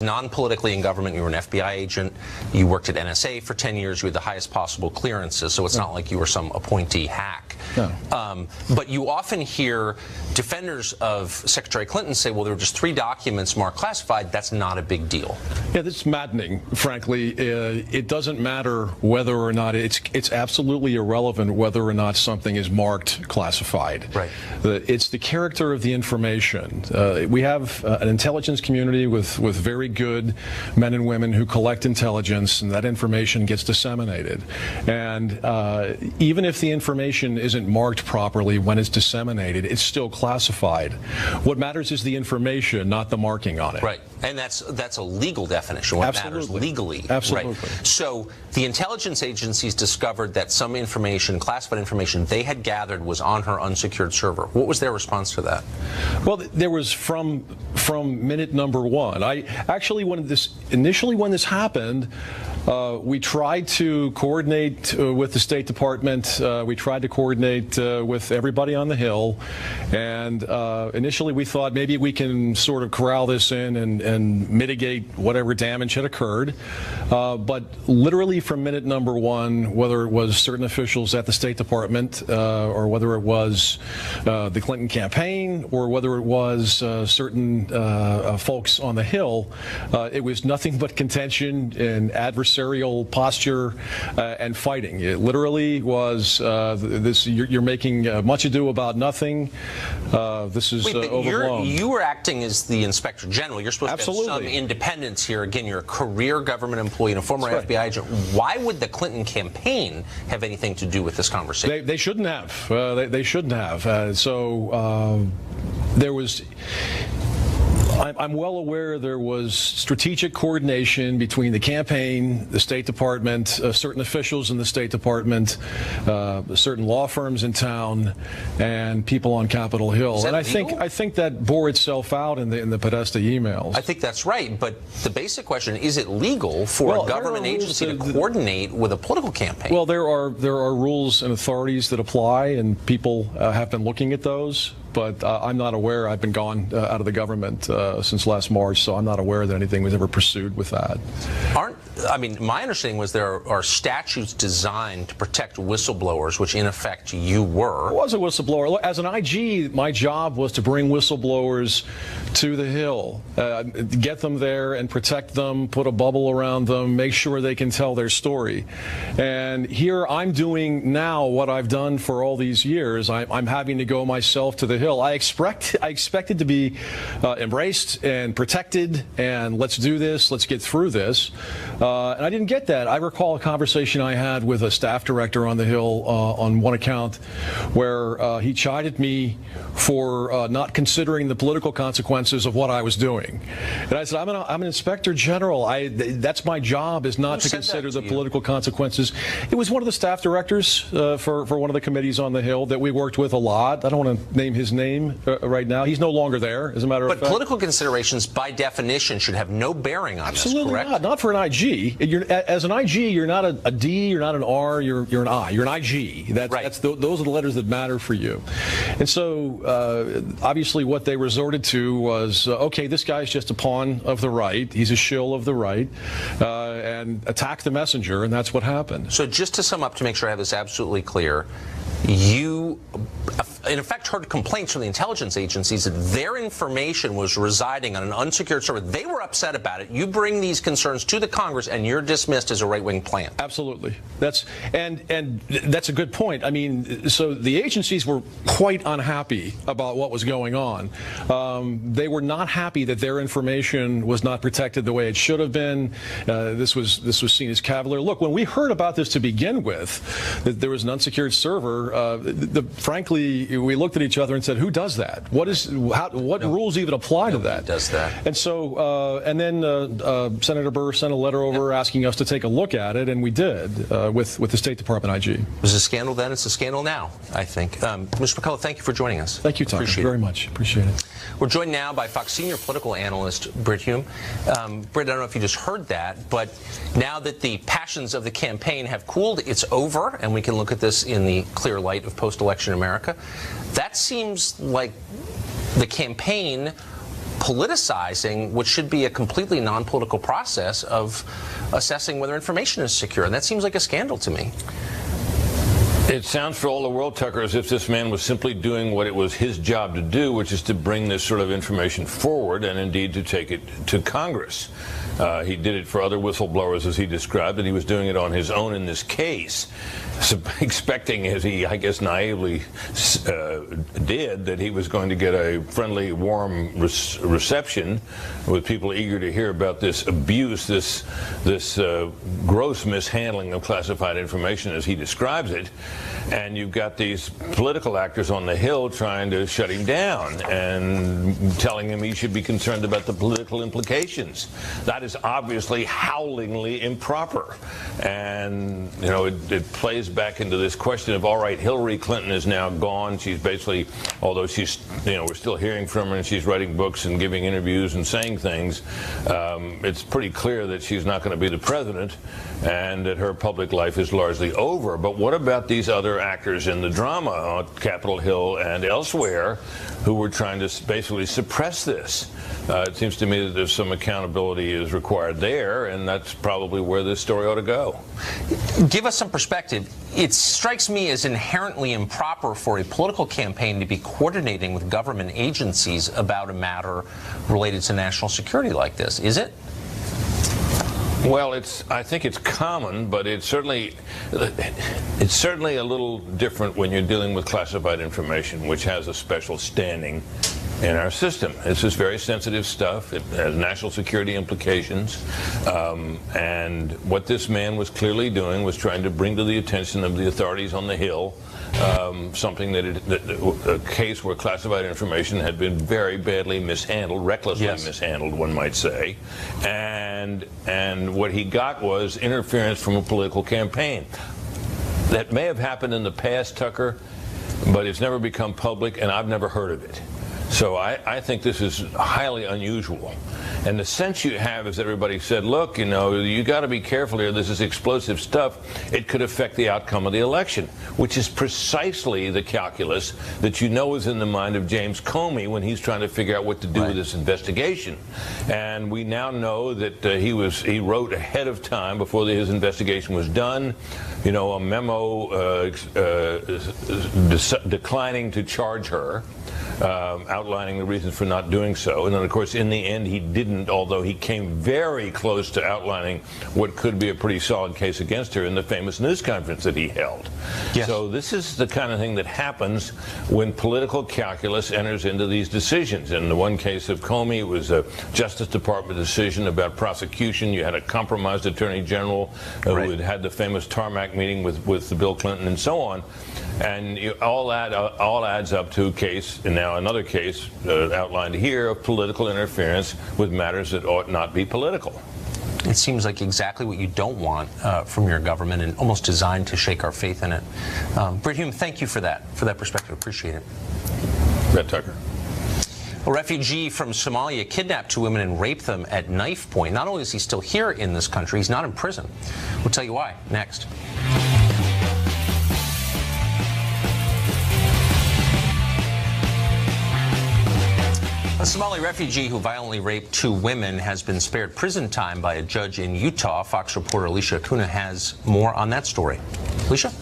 Non-politically in government, you were an FBI agent, you worked at NSA for 10 years, you had the highest possible clearances, so it's not like you were some appointee hack. No. But you often hear defenders of Secretary Clinton say, well, there were just 3 documents marked classified. That's not a big deal. Yeah, that's maddening, frankly. It doesn't matter whether or not it's absolutely irrelevant whether or not something is marked classified. Right. It's the character of the information. We have an intelligence community with very good men and women who collect intelligence, and that information gets disseminated. And even if the information isn't marked properly when it's disseminated, it's still classified. What matters is the information, not the marking on it. Right. And that's a legal definition. What matters legally. Absolutely. Right. So the intelligence agencies discovered that some information, classified information they had gathered, was on her unsecured server. What was their response to that? Well, there was from minute number 1. Actually, when this happened, we tried to coordinate with the State Department. We tried to coordinate with everybody on the Hill, and initially we thought maybe we can sort of corral this in and mitigate whatever damage had occurred. But literally from minute number 1, whether it was certain officials at the State Department or whether it was the Clinton campaign or whether it was certain folks on the Hill, it was nothing but contention and adversarial posture and fighting. It literally was you're making much ado about nothing. This is overblown. You were acting as the Inspector General. You're supposed to have some independence here. Again, you're a career government employee and a former FBI agent. Why would the Clinton campaign have anything to do with this conversation? They shouldn't have. They shouldn't have. There was. I'm well aware there was strategic coordination between the campaign, the State Department, certain officials in the State Department, certain law firms in town, and people on Capitol Hill. And I think that bore itself out in the Podesta emails. I think that's right. But the basic question, is it legal for a government agency to coordinate with a political campaign? Well, there are rules and authorities that apply, and people have been looking at those. But I'm not aware. I've been gone out of the government since last March, so I'm not aware that anything was ever pursued with that. My understanding was there are statutes designed to protect whistleblowers, which in effect you were. I was a whistleblower. As an IG, my job was to bring whistleblowers to the Hill, get them there and protect them, put a bubble around them, make sure they can tell their story. And here I'm doing now what I've done for all these years. I'm having to go myself to the Hill. I expected to be embraced and protected, and let's do this, let's get through this. And I didn't get that. I recall a conversation I had with a staff director on the Hill on one account where he chided me for not considering the political consequences of what I was doing. And I said, I'm an inspector general. That's my job, is not to consider the political consequences. It was one of the staff directors for one of the committees on the Hill that we worked with a lot. I don't want to name his name right now. He's no longer there, as a matter of fact. But political considerations, by definition, should have no bearing on this, correct? Absolutely not for an IG. As an IG, you're not a D, you're not an R, you're an I. You're an IG. Those are the letters that matter for you. And so, obviously, what they resorted to was, okay, this guy's just a pawn of the right. He's a shill of the right, and attack the messenger, and that's what happened. So just to sum up, to make sure I have this absolutely clear, you, in effect, heard complaints from the intelligence agencies that their information was residing on an unsecured server. They were upset about it. You bring these concerns to the Congress, and you're dismissed as a right-wing plant. Absolutely. That's a good point. I mean, so the agencies were quite unhappy about what was going on. They were not happy that their information was not protected the way it should have been. This was seen as cavalier. Look, when we heard about this to begin with, that there was an unsecured server, frankly, we looked at each other and said, "Who does that? What rules even apply to that?" Does that? And so, and then Senator Burr sent a letter over asking us to take a look at it, and we did with the State Department IG. It was a scandal then. It's a scandal now, I think. Mr. McCullough, thank you for joining us. Thank you, Tom. Very much. Appreciate it. We're joined now by Fox senior political analyst Brit Hume. Brit, I don't know if you just heard that, but now that the passions of the campaign have cooled, it's over, and we can look at this in the clear light of post-election America. That seems like the campaign politicizing what should be a completely non-political process of assessing whether information is secure. And that seems like a scandal to me. It sounds for all the world, Tucker, as if this man was simply doing what it was his job to do, which is to bring this sort of information forward and indeed to take it to Congress. He did it for other whistleblowers, as he described, and he was doing it on his own in this case, expecting, as he, I guess, naively did, that he was going to get a friendly, warm reception with people eager to hear about this abuse, this gross mishandling of classified information, as he describes it. And you've got these political actors on the Hill trying to shut him down and telling him he should be concerned about the political implications. That is obviously howlingly improper. And, you know, it plays back into this question of, all right, Hillary Clinton is now gone. She's basically, although she's, you know, we're still hearing from her and she's writing books and giving interviews and saying things, it's pretty clear that she's not going to be the president and that her public life is largely over. But what about these other actors in the drama on Capitol Hill and elsewhere who were trying to basically suppress this? It seems to me that there's some accountability is required there, and that's probably where this story ought to go. Give us some perspective. It strikes me as inherently improper for a political campaign to be coordinating with government agencies about a matter related to national security like this. Is it? Well, I think it's common, but it's certainly a little different when you're dealing with classified information, which has a special standing in our system. This is very sensitive stuff. It has national security implications. And what this man was clearly doing was trying to bring to the attention of the authorities on the Hill something a case where classified information had been very badly mishandled, recklessly mishandled, one might say. And what he got was interference from a political campaign. That may have happened in the past, Tucker, but it's never become public, and I've never heard of it. So I think this is highly unusual. And the sense you have is everybody said, look, you know, you got to be careful here. This is explosive stuff. It could affect the outcome of the election, which is precisely the calculus that you know is in the mind of James Comey when he's trying to figure out what to do with this investigation. And we now know that he wrote ahead of time, before his investigation was done, you know, a memo declining to charge her. Outlining the reasons for not doing so. And then, of course, in the end, he didn't, although he came very close to outlining what could be a pretty solid case against her in the famous news conference that he held. Yes. So this is the kind of thing that happens when political calculus enters into these decisions. In the one case of Comey, it was a Justice Department decision about prosecution. You had a compromised Attorney General who had had the famous tarmac meeting with Bill Clinton and so on. And all adds up to a case, and now another case outlined here, of political interference with matters that ought not be political. It seems like exactly what you don't want from your government, and almost designed to shake our faith in it. Britt Hume, thank you for that perspective. Appreciate it. Brett Tucker. A refugee from Somalia kidnapped 2 women and raped them at knife point. Not only is he still here in this country, he's not in prison. We'll tell you why next. A Somali refugee who violently raped 2 women has been spared prison time by a judge in Utah. Fox reporter Alicia Kuna has more on that story. Alicia?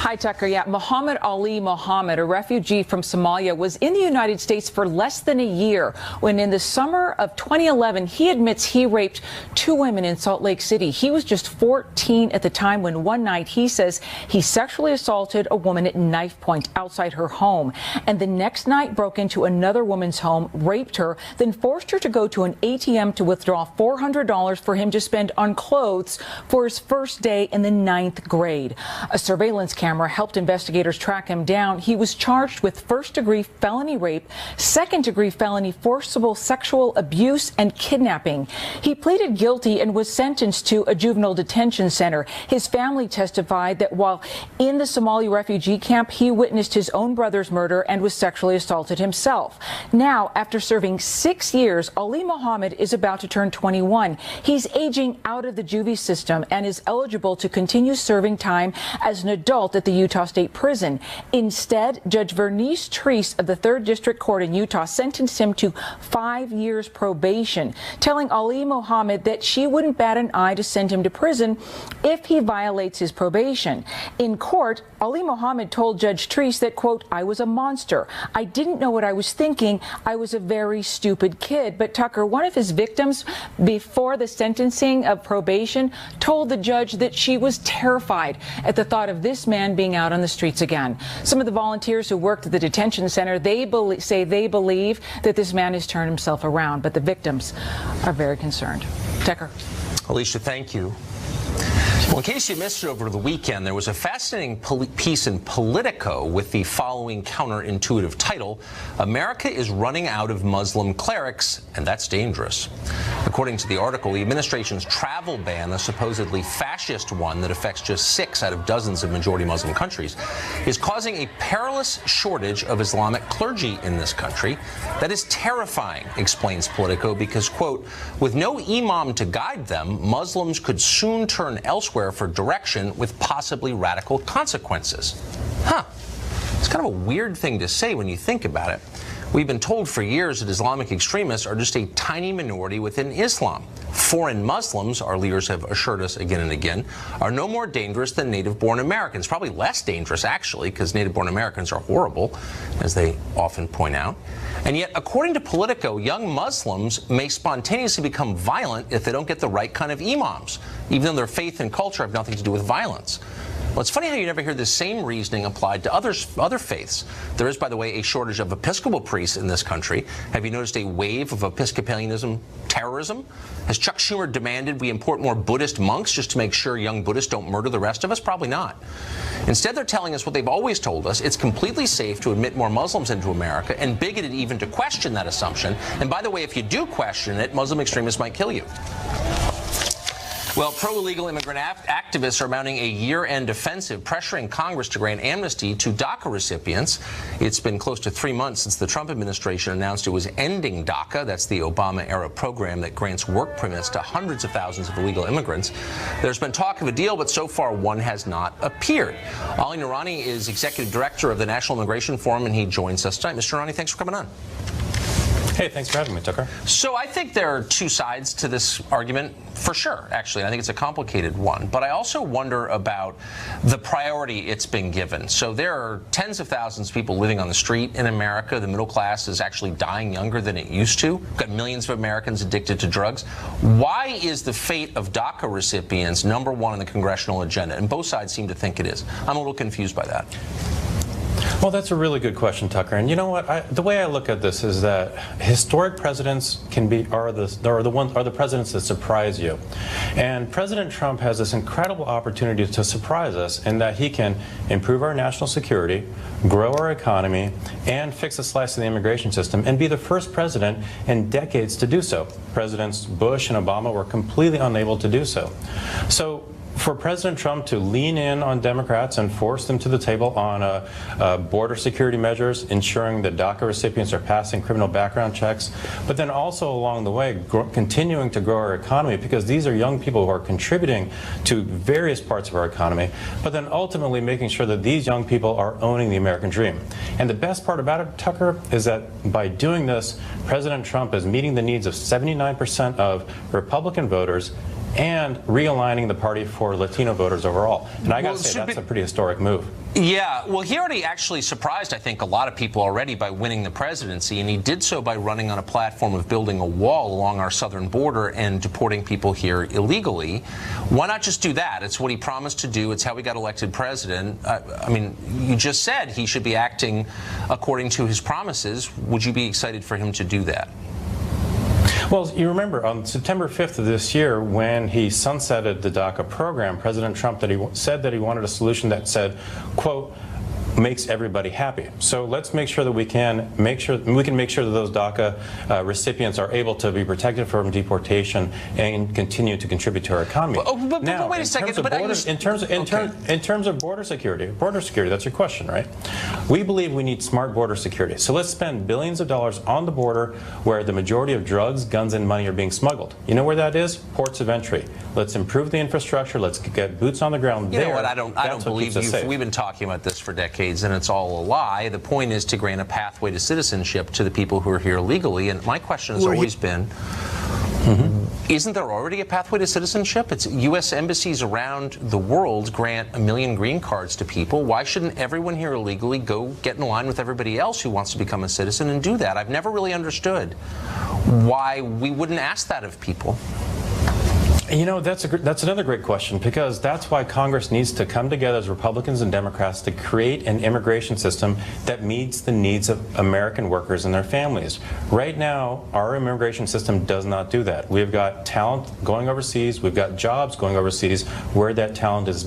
Hi, Tucker. Yeah, Muhammad Ali Muhammad, a refugee from Somalia, was in the United States for less than a year when in the summer of 2011, he admits he raped 2 women in Salt Lake City. He was just 14 at the time when one night he says he sexually assaulted a woman at knife point outside her home. And the next night broke into another woman's home, raped her, then forced her to go to an ATM to withdraw $400 for him to spend on clothes for his first day in the 9th grade. A surveillance camera helped investigators track him down. He was charged with first-degree felony rape, second-degree felony forcible sexual abuse, and kidnapping. He pleaded guilty and was sentenced to a juvenile detention center. His family testified that while in the Somali refugee camp, he witnessed his own brother's murder and was sexually assaulted himself. Now, after serving 6 years, Ali Muhammad is about to turn 21. He's aging out of the juvie system and is eligible to continue serving time as an adult at the Utah State Prison. Instead, Judge Vernice Treese of the 3rd District Court in Utah sentenced him to 5 years probation, telling Ali Mohammed that she wouldn't bat an eye to send him to prison if he violates his probation. In court, Ali Mohammed told Judge Treese that, quote, "I was a monster. I didn't know what I was thinking. I was a very stupid kid." But Tucker, one of his victims, before the sentencing of probation, told the judge that she was terrified at the thought of this man being out on the streets again. Some of the volunteers who worked at the detention center, say they believe that this man has turned himself around, but the victims are very concerned. Tucker. Alicia, thank you. Well, in case you missed it over the weekend, there was a fascinating piece in Politico with the following counterintuitive title: "America is running out of Muslim clerics, and that's dangerous." According to the article, the administration's travel ban, the supposedly fascist one that affects just 6 out of dozens of majority Muslim countries, is causing a perilous shortage of Islamic clergy in this country. That is terrifying, explains Politico, because, quote, "with no imam to guide them, Muslims could soon turn elsewhere for direction with possibly radical consequences." Huh. It's kind of a weird thing to say when you think about it. We've been told for years that Islamic extremists are just a tiny minority within Islam. Foreign Muslims, our leaders have assured us again and again, are no more dangerous than native-born Americans. Probably less dangerous, actually, because native-born Americans are horrible, as they often point out. And yet, according to Politico, young Muslims may spontaneously become violent if they don't get the right kind of imams, even though their faith and culture have nothing to do with violence. Well, it's funny how you never hear the same reasoning applied to other faiths. There is, by the way, a shortage of Episcopal priests in this country. Have you noticed a wave of Episcopalianism terrorism? Has Chuck Schumer demanded we import more Buddhist monks just to make sure young Buddhists don't murder the rest of us? Probably not. Instead, they're telling us what they've always told us: it's completely safe to admit more Muslims into America, and bigoted even to question that assumption. And by the way, if you do question it, Muslim extremists might kill you. Well, pro-illegal immigrant activists are mounting a year-end offensive, pressuring Congress to grant amnesty to DACA recipients. It's been close to 3 months since the Trump administration announced it was ending DACA. That's the Obama-era program that grants work permits to hundreds of thousands of illegal immigrants. There's been talk of a deal, but so far one has not appeared. Ali Noorani is executive director of the National Immigration Forum, and he joins us tonight. Mr. Noorani, thanks for coming on. Hey, thanks for having me, Tucker. So I think there are two sides to this argument, for sure, actually. I think it's a complicated one. But I also wonder about the priority it's been given. So there are tens of thousands of people living on the street in America. The middle class is actually dying younger than it used to. We've got millions of Americans addicted to drugs. Why is the fate of DACA recipients #1 on the congressional agenda? And both sides seem to think it is. I'm a little confused by that. Well, that's a really good question, Tucker. And you know what? The way I look at this is that historic presidents are the presidents that surprise you. And President Trump has this incredible opportunity to surprise us in that he can improve our national security, grow our economy, and fix a slice of the immigration system, and be the first president in decades to do so. Presidents Bush and Obama were completely unable to do so. So for President Trump to lean in on Democrats and force them to the table on border security measures, ensuring that DACA recipients are passing criminal background checks, but then also along the way continuing to grow our economy, because these are young people who are contributing to various parts of our economy, but then ultimately making sure that these young people are owning the American dream. And the best part about it, Tucker, is that by doing this, President Trump is meeting the needs of 79% of Republican voters and realigning the party for Latino voters overall. And I got to say, that's a pretty historic move. Yeah, well, he already actually surprised, I think, a lot of people already by winning the presidency, and he did so by running on a platform of building a wall along our southern border and deporting people here illegally. Why not just do that? It's what he promised to do. It's how he got elected president. I mean, you just said he should be acting according to his promises. Would you be excited for him to do that? Well, you remember on September 5th of this year, when he sunsetted the DACA program, President Trump said that he wanted a solution that said, quote, makes everybody happy. So let's make sure that we can make sure that those DACA recipients are able to be protected from deportation and continue to contribute to our economy. But wait a second. In terms of border security, that's your question, right? We believe we need smart border security. So let's spend billions of dollars on the border where the majority of drugs, guns, and money are being smuggled. You know where that is? Ports of entry. Let's improve the infrastructure. Let's get boots on the ground there. You know what? I don't believe you. We've been talking about this for decades, and it's all a lie. The point is to grant a pathway to citizenship to the people who are here illegally. And my question has always been, isn't there already a pathway to citizenship? It's U.S. embassies around the world grant 1 million green cards to people. Why shouldn't everyone here illegally go get in line with everybody else who wants to become a citizen and do that? I've never really understood why we wouldn't ask that of people. You know, that's another great question, because that's why Congress needs to come together as Republicans and Democrats to create an immigration system that meets the needs of American workers and their families. Right now, our immigration system does not do that. We've got talent going overseas. We've got jobs going overseas where that talent is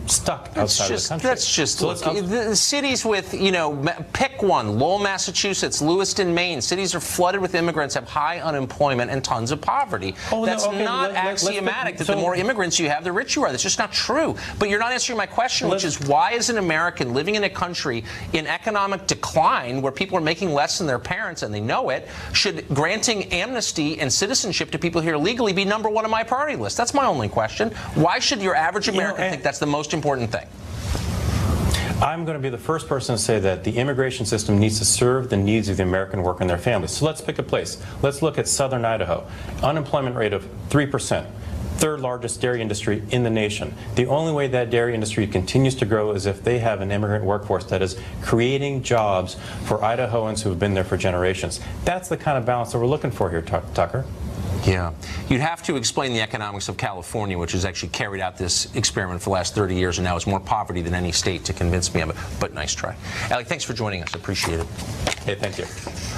stuck outside of the country. That's just the cities with, you know, pick one: Lowell, Massachusetts, Lewiston, Maine. Cities are flooded with immigrants, have high unemployment and tons of poverty. That's not axiomatic that the more immigrants you have, the richer you are. That's just not true. But you're not answering my question, which is, why is an American living in a country in economic decline where people are making less than their parents and they know it, should granting amnesty and citizenship to people here legally be number one on my priority list? That's my only question. Why should your average American think that's the most important thing? I'm going to be the first person to say that the immigration system needs to serve the needs of the American worker and their families. So let's pick a place. Let's look at southern Idaho. Unemployment rate of 3%. Third largest dairy industry in the nation. The only way that dairy industry continues to grow is if they have an immigrant workforce that is creating jobs for Idahoans who have been there for generations. That's the kind of balance that we're looking for here, Tucker. Yeah. You'd have to explain the economics of California, which has actually carried out this experiment for the last 30 years and now has more poverty than any state, to convince me of it. But nice try. Alec, thanks for joining us. Appreciate it. Hey, thank you.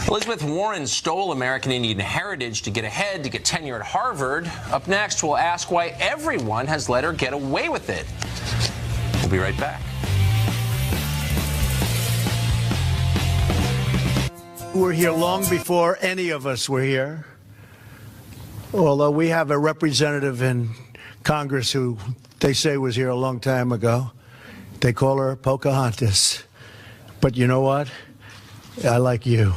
Elizabeth Warren stole American Indian heritage to get ahead, to get tenure at Harvard. Up next, we'll ask why everyone has let her get away with it. We'll be right back. We're here long before any of us were here. Although we have a representative in Congress who they say was here a long time ago. They call her Pocahontas. But you know what? I like you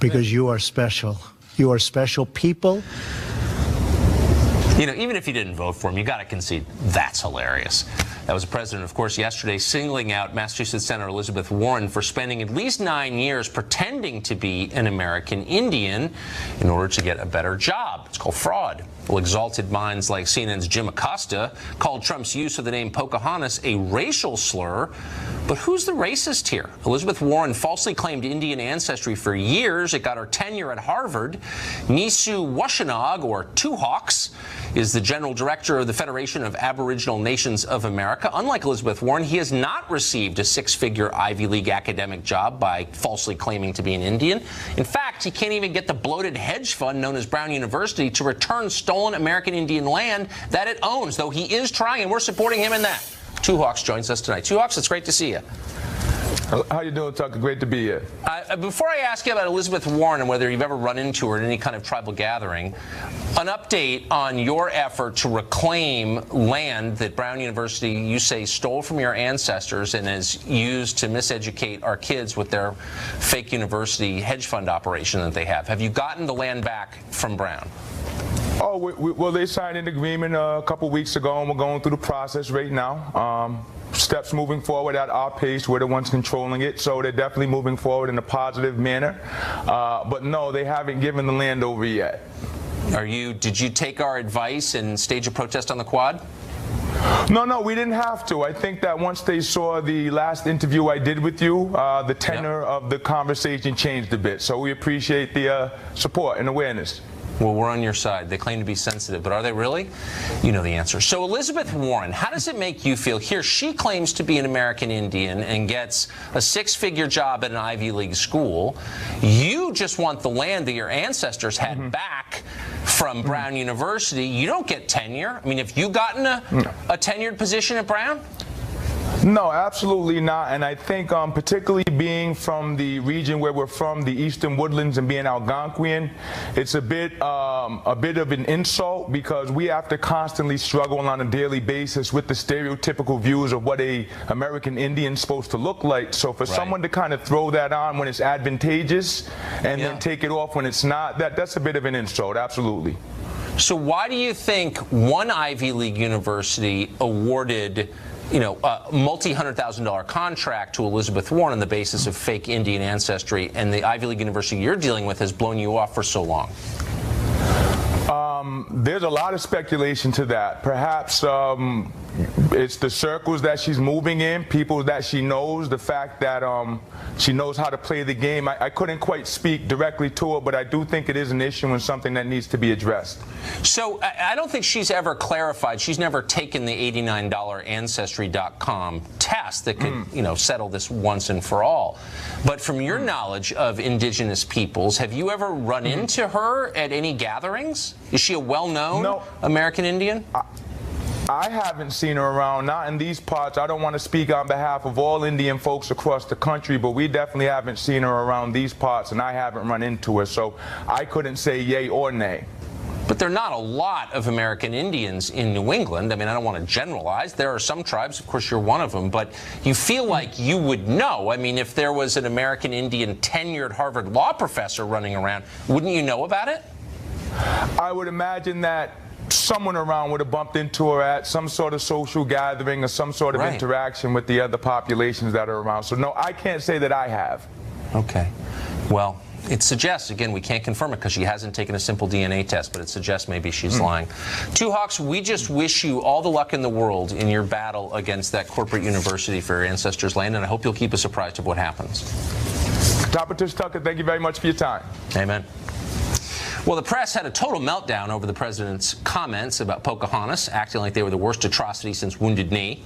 because you are special. You are special people. You know, even if you didn't vote for him, you got to concede that's hilarious. That was the president, of course, yesterday singling out Massachusetts Senator Elizabeth Warren for spending at least 9 years pretending to be an American Indian in order to get a better job. It's called fraud. Well, exalted minds like CNN's Jim Acosta called Trump's use of the name Pocahontas a racial slur. But who's the racist here? Elizabeth Warren falsely claimed Indian ancestry for years. It got her tenure at Harvard. Nisu Washanog, or Two Hawks, is the general director of the Federation of Aboriginal Nations of America. Unlike Elizabeth Warren, he has not received a six-figure Ivy League academic job by falsely claiming to be an Indian. In fact, he can't even get the bloated hedge fund known as Brown University to return stolen American Indian land that it owns, though he is trying, and we're supporting him in that. Two Hawks joins us tonight. Two Hawks, it's great to see you. How you doing, Tucker? Great to be here. Before I ask you about Elizabeth Warren and whether you've ever run into her at any kind of tribal gathering, an update on your effort to reclaim land that Brown University, you say, stole from your ancestors and is used to miseducate our kids with their fake university hedge fund operation that they have. Have you gotten the land back from Brown? Oh, well, they signed an agreement a couple weeks ago, and we're going through the process right now. Steps moving forward at our pace. We're the ones controlling it, so they're definitely moving forward in a positive manner. But no, they haven't given the land over yet. Did you take our advice and stage a protest on the quad? No, we didn't have to. I think that once they saw the last interview I did with you, the tenor of the conversation changed a bit. So we appreciate the support and awareness. Well, we're on your side. They claim to be sensitive, but are they really? You know the answer. So Elizabeth Warren, how does it make you feel? Here, she claims to be an American Indian and gets a six-figure job at an Ivy League school. You just want the land that your ancestors had back from Brown University. You don't get tenure. I mean, have you gotten a tenured position at Brown? No, absolutely not. And I think particularly being from the region where we're from, the Eastern Woodlands, and being Algonquian, it's a bit of an insult because we have to constantly struggle on a daily basis with the stereotypical views of what a American Indian's supposed to look like. So for someone to kind of throw that on when it's advantageous and then take it off when it's not, that's a bit of an insult, absolutely. So why do you think one Ivy League university awarded a multi-$100,000 contract to Elizabeth Warren on the basis of fake Indian ancestry, and the Ivy League university you're dealing with has blown you off for so long? There's a lot of speculation to that. Perhaps it's the circles that she's moving in, people that she knows, the fact that she knows how to play the game. I couldn't quite speak directly to it, but I do think it is an issue and something that needs to be addressed. So I don't think she's ever clarified. She's never taken the $89 Ancestry.com test that could, settle this once and for all. But from your knowledge of indigenous peoples, have you ever run into her at any gatherings? Is she a well-known American Indian? I haven't seen her around, not in these parts. I don't want to speak on behalf of all Indian folks across the country, but we definitely haven't seen her around these parts, and I haven't run into her, so I couldn't say yay or nay. But there are not a lot of American Indians in New England. I mean, I don't want to generalize. There are some tribes, of course you're one of them, but you feel like you would know. I mean, if there was an American Indian tenured Harvard law professor running around, wouldn't you know about it? I would imagine that someone around would have bumped into her at some sort of social gathering or some sort of interaction with the other populations that are around. So no, I can't say that I have. Okay. Well, it suggests, again, we can't confirm it because she hasn't taken a simple DNA test, but it suggests maybe she's lying. Two Hawks, we just wish you all the luck in the world in your battle against that corporate university for your ancestors' land, and I hope you'll keep us apprised of what happens. Tapatish Tucker, thank you very much for your time. Amen. Well, the press had a total meltdown over the president's comments about Pocahontas, acting like they were the worst atrocity since Wounded Knee.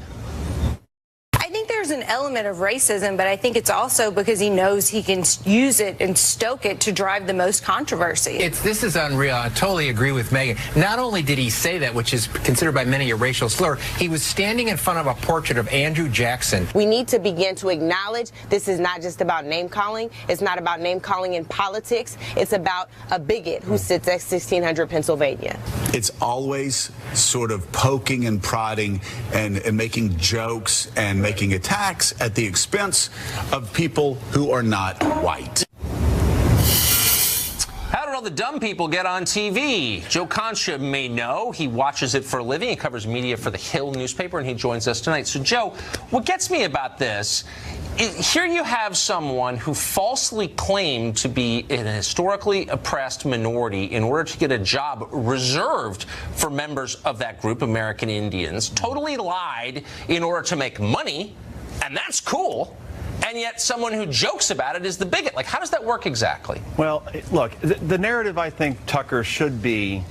I think there's an element of racism, but I think it's also because he knows he can use it and stoke it to drive the most controversy. This is unreal. I totally agree with Megan. Not only did he say that, which is considered by many a racial slur, he was standing in front of a portrait of Andrew Jackson. We need to begin to acknowledge this is not just about name calling. It's not about name calling in politics. It's about a bigot who sits at 1600 Pennsylvania. It's always sort of poking and prodding and making jokes and making attacks at the expense of people who are not white. How did all the dumb people get on TV? Joe Concha may know. He watches it for a living. He covers media for the Hill newspaper, and he joins us tonight. So, Joe, what gets me about this, here you have someone who falsely claimed to be an historically oppressed minority in order to get a job reserved for members of that group, American Indians, totally lied in order to make money, and that's cool. And yet someone who jokes about it is the bigot. Like, how does that work exactly? Well, look, the narrative, I think, Tucker, should be,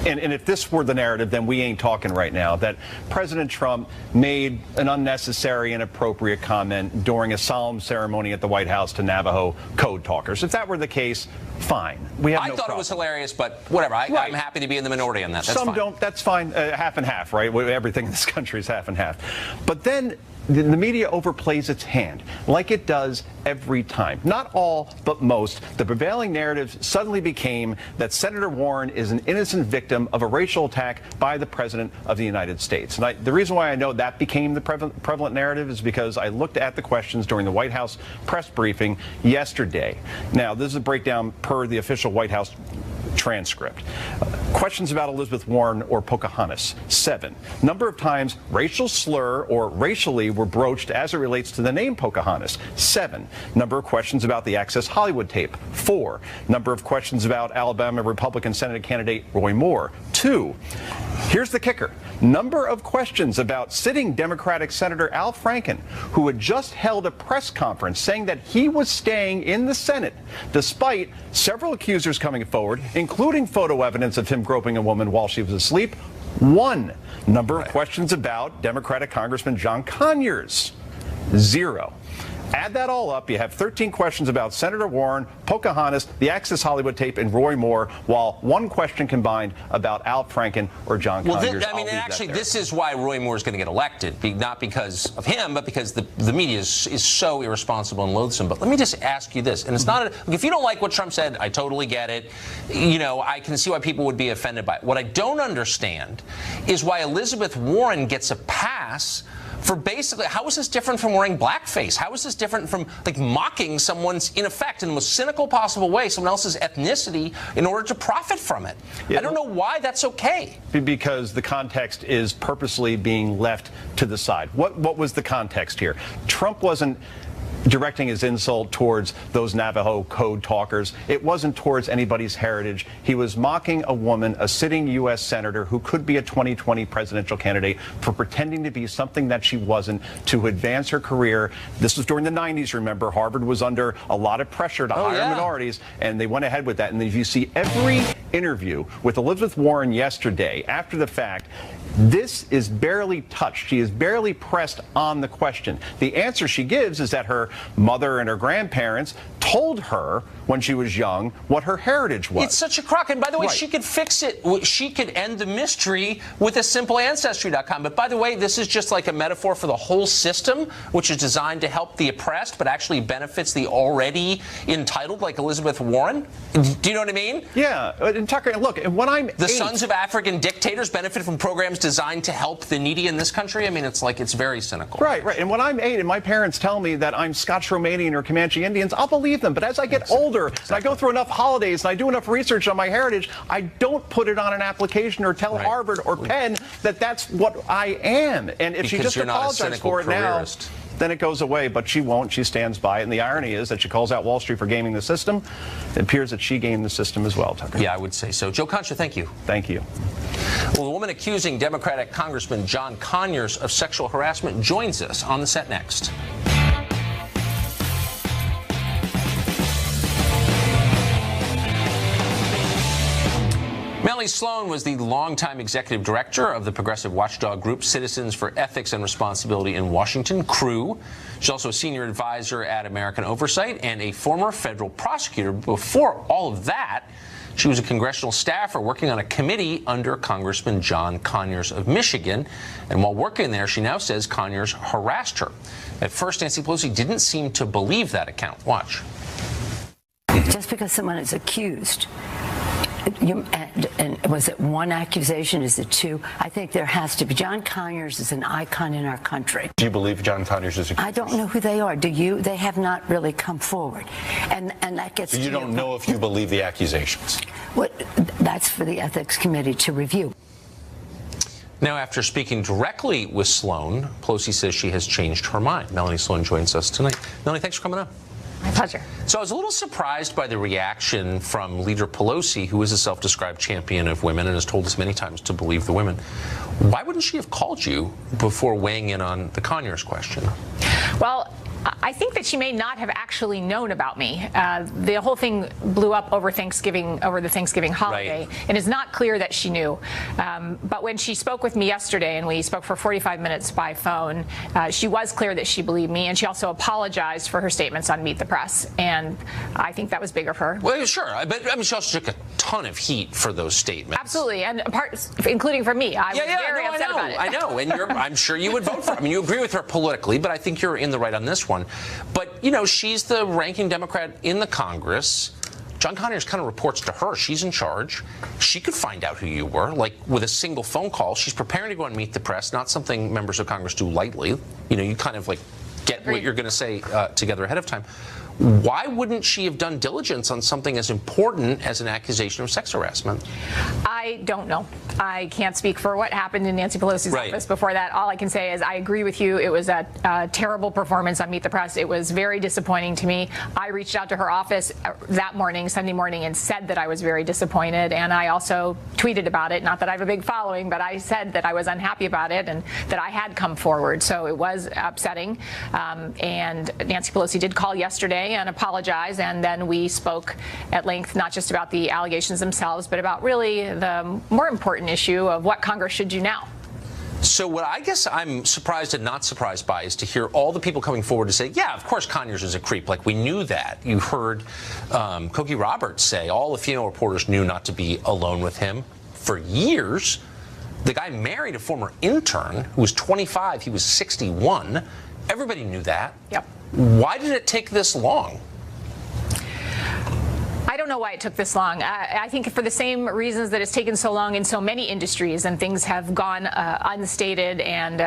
and if this were the narrative, then we ain't talking right now, that President Trump made an unnecessary, inappropriate comment during a solemn ceremony at the White House to Navajo code talkers. If that were the case, fine. We have I no thought problem. It was hilarious, but whatever. I'm happy to be in the minority on that. That's Some fine. don't. That's fine. Half and half, right? Everything in this country is half and half. But then the media overplays its hand, like it does every time. Not all, but most. The prevailing narrative suddenly became that Senator Warren is an innocent victim of a racial attack by the President of the United States. And the reason why I know that became the prevalent narrative is because I looked at the questions during the White House press briefing yesterday. Now, this is a breakdown per the official White House transcript. Questions about Elizabeth Warren or Pocahontas, 7. Number of times racial slur or racially were broached as it relates to the name Pocahontas, 7. Number of questions about the Access Hollywood tape, 4. Number of questions about Alabama Republican Senate candidate Roy Moore, 2. Here's the kicker. Number of questions about sitting Democratic Senator Al Franken, who had just held a press conference saying that he was staying in the Senate despite several accusers coming forward, including photo evidence of him groping a woman while she was asleep. 1. Number of questions about Democratic Congressman John Conyers, 0. Add that all up, you have 13 questions about Senator Warren, Pocahontas, the Access Hollywood tape, and Roy Moore, while one question combined about Al Franken or John Conyers. I mean, actually, this is why Roy Moore is going to get elected, not because of him, but because the media is so irresponsible and loathsome. But let me just ask you this, and it's not if you don't like what Trump said, I totally get it. You know, I can see why people would be offended by it. What I don't understand is why Elizabeth Warren gets a pass for basically, how is this different from wearing blackface? How is this different from like mocking someone's, in effect, in the most cynical possible way, someone else's ethnicity in order to profit from it? Yeah, I don't know why that's okay. Because the context is purposely being left to the side. What was the context here? Trump wasn't directing his insult towards those Navajo code talkers. It wasn't towards anybody's heritage. He was mocking a woman, a sitting U.S. senator who could be a 2020 presidential candidate, for pretending to be something that she wasn't to advance her career. This was during the 90s, remember. Harvard was under a lot of pressure to hire minorities, and they went ahead with that. And if you see every interview with Elizabeth Warren yesterday, after the fact, this is barely touched. She is barely pressed on the question. The answer she gives is that her mother and her grandparents told her when she was young what her heritage was. It's such a crock. And by the way, she could fix it. She could end the mystery with a simple Ancestry.com. But by the way, this is just like a metaphor for the whole system, which is designed to help the oppressed, but actually benefits the already entitled, like Elizabeth Warren. Do you know what I mean? Yeah. And Tucker, look, when I'm the sons of African dictators benefit from programs designed to help the needy in this country. I mean, it's like, it's very cynical. Right. And when I'm 8 and my parents tell me that I'm Scotch Romanian or Comanche Indians, I'll believe them. But as I get older and I go through enough holidays and I do enough research on my heritage, I don't put it on an application or tell Harvard or Penn that that's what I am. And if she just apologizes for it now, then it goes away, but she won't. She stands by it. And the irony is that she calls out Wall Street for gaming the system. It appears that she gamed the system as well, Tucker. Yeah, I would say so. Joe Concha, thank you. Thank you. Well, the woman accusing Democratic Congressman John Conyers of sexual harassment joins us on the set next. Melanie Sloan was the longtime executive director of the progressive watchdog group Citizens for Ethics and Responsibility in Washington, CREW. She's also a senior advisor at American Oversight and a former federal prosecutor. Before all of that, she was a congressional staffer working on a committee under Congressman John Conyers of Michigan. And while working there, she now says Conyers harassed her. At first, Nancy Pelosi didn't seem to believe that account. Watch. Just because someone is accused, and was it one accusation? Is it two? I think there has to be. John Conyers is an icon in our country. Do you believe John Conyers is accused? I don't know who they are. Do you? They have not really come forward. And that gets so you don't know if you believe the accusations? That's for the Ethics Committee to review. Now, after speaking directly with Sloan, Pelosi says she has changed her mind. Melanie Sloan joins us tonight. Melanie, thanks for coming on. My pleasure. So I was a little surprised by the reaction from Leader Pelosi, who is a self-described champion of women and has told us many times to believe the women. Why wouldn't she have called you before weighing in on the Conyers question? Well, I think that she may not have actually known about me. The whole thing blew up over Thanksgiving, over the Thanksgiving holiday, and it's not clear that she knew. But when she spoke with me yesterday, and we spoke for 45 minutes by phone, she was clear that she believed me, and she also apologized for her statements on Meet the Press, and I think that was big of her. Well, sure, but I mean, she also took a ton of heat for those statements. Absolutely, and including from me. I was very upset about it. I know, and I'm sure you would vote for her. I mean, you agree with her politically, but I think you're in the right on this one. But, you know, she's the ranking Democrat in the Congress. John Conyers kind of reports to her. She's in charge. She could find out who you were, like with a single phone call. She's preparing to go and meet the press, not something members of Congress do lightly. You know, you kind of like get what you're going to say together ahead of time. Why wouldn't she have done diligence on something as important as an accusation of sex harassment? I don't know. I can't speak for what happened in Nancy Pelosi's office before that. All I can say is I agree with you. It was a terrible performance on Meet the Press. It was very disappointing to me. I reached out to her office that morning, Sunday morning, and said that I was very disappointed. And I also tweeted about it. Not that I have a big following, but I said that I was unhappy about it and that I had come forward. So it was upsetting. And Nancy Pelosi did call yesterday and apologize, and then we spoke at length not just about the allegations themselves, but about really the more important issue of what Congress should do now. So what I guess I'm surprised and not surprised by is to hear all the people coming forward to say, yeah, of course Conyers is a creep. Like, we knew that. You heard Cokie Roberts say all the female reporters knew not to be alone with him for years. The guy married a former intern who was 25. He was 61. Everybody knew that. Yep. Why did it take this long? I don't know why it took this long. I think for the same reasons that it's taken so long in so many industries and things have gone unstated, and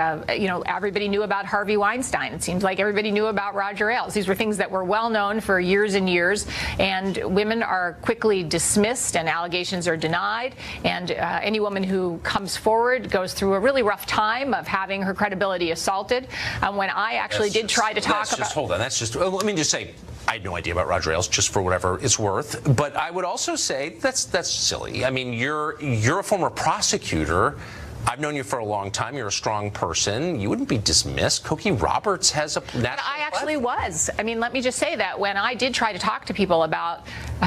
everybody knew about Harvey Weinstein. It seems like everybody knew about Roger Ailes. These were things that were well known for years and years, and women are quickly dismissed and allegations are denied, and any woman who comes forward goes through a really rough time of having her credibility assaulted. When I actually did try to talk about... Hold on. That's just... Let me just say, I had no idea about Roger Ailes, just for whatever it's worth. But I would also say that's silly. I mean, you're a former prosecutor. I've known you for a long time. You're a strong person. You wouldn't be dismissed. Cokie Roberts has a national... I actually was. I mean, let me just say that when I did try to talk to people about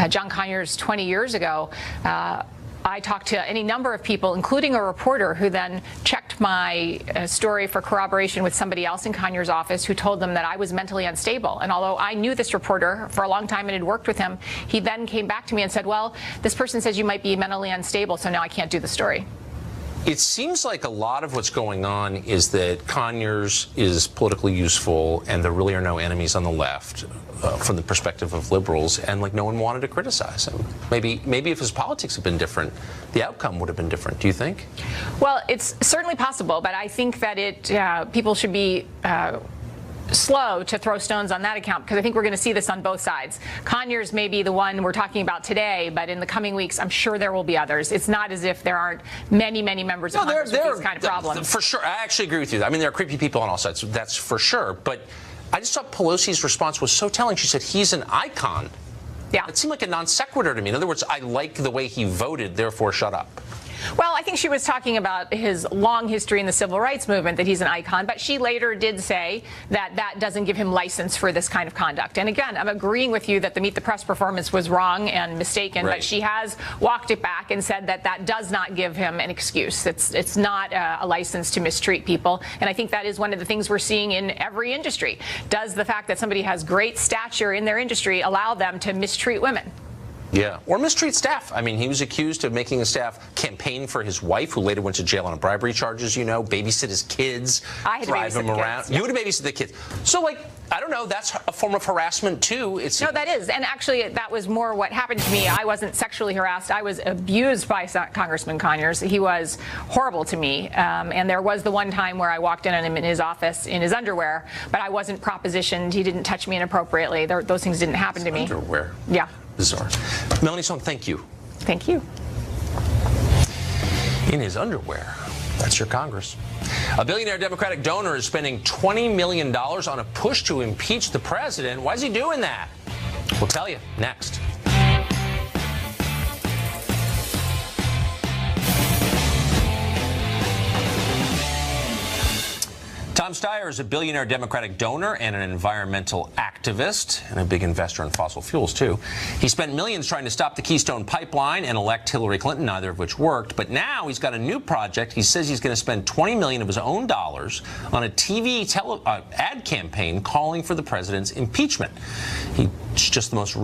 John Conyers 20 years ago, I talked to any number of people, including a reporter who then checked my story for corroboration with somebody else in Conyers' office who told them that I was mentally unstable. And although I knew this reporter for a long time and had worked with him, he then came back to me and said, well, this person says you might be mentally unstable, so now I can't do the story. It seems like a lot of what's going on is that Conyers is politically useful and there really are no enemies on the left from the perspective of liberals, and like no one wanted to criticize him. Maybe if his politics had been different, the outcome would have been different. Do you think? Well, it's certainly possible, but I think that people should be slow to throw stones on that account, because I think we're going to see this on both sides. Conyers may be the one we're talking about today, but in the coming weeks, I'm sure there will be others. It's not as if there aren't many members of Congress with these kind of problems. For sure. I actually agree with you. I mean, there are creepy people on all sides. That's for sure. But I just thought Pelosi's response was so telling. She said, he's an icon. Yeah. It seemed like a non sequitur to me. In other words, I like the way he voted, therefore shut up. Well, I think she was talking about his long history in the civil rights movement, that he's an icon, but she later did say that that doesn't give him license for this kind of conduct. And again, I'm agreeing with you that the Meet the Press performance was wrong and mistaken, right. But she has walked it back and said that that does not give him an excuse. It's not a license to mistreat people. And I think that is one of the things we're seeing in every industry. Does the fact that somebody has great stature in their industry allow them to mistreat women? Yeah, or mistreat staff. I mean, he was accused of making a staff campaign for his wife, who later went to jail on bribery charges, babysit his kids, drive him around. Kids, yeah. You would have babysat the kids. So, like, I don't know, that's a form of harassment, too. No, that is. And actually, that was more what happened to me. I wasn't sexually harassed. I was abused by Congressman Conyers. He was horrible to me. And there was the one time where I walked in on him in his office in his underwear, but I wasn't propositioned. He didn't touch me inappropriately. Those things didn't happen to me. Underwear? Yeah. Bizarre. Melanie Song, thank you. Thank you. In his underwear. That's your Congress. A billionaire Democratic donor is spending $20 million on a push to impeach the president. Why is he doing that? We'll tell you next. Tom Steyer is a billionaire Democratic donor and an environmental activist, and a big investor in fossil fuels, too. He spent millions trying to stop the Keystone Pipeline and elect Hillary Clinton, neither of which worked. But now he's got a new project. He says he's going to spend $20 million of his own dollars on a TV ad campaign calling for the president's impeachment. He's just the most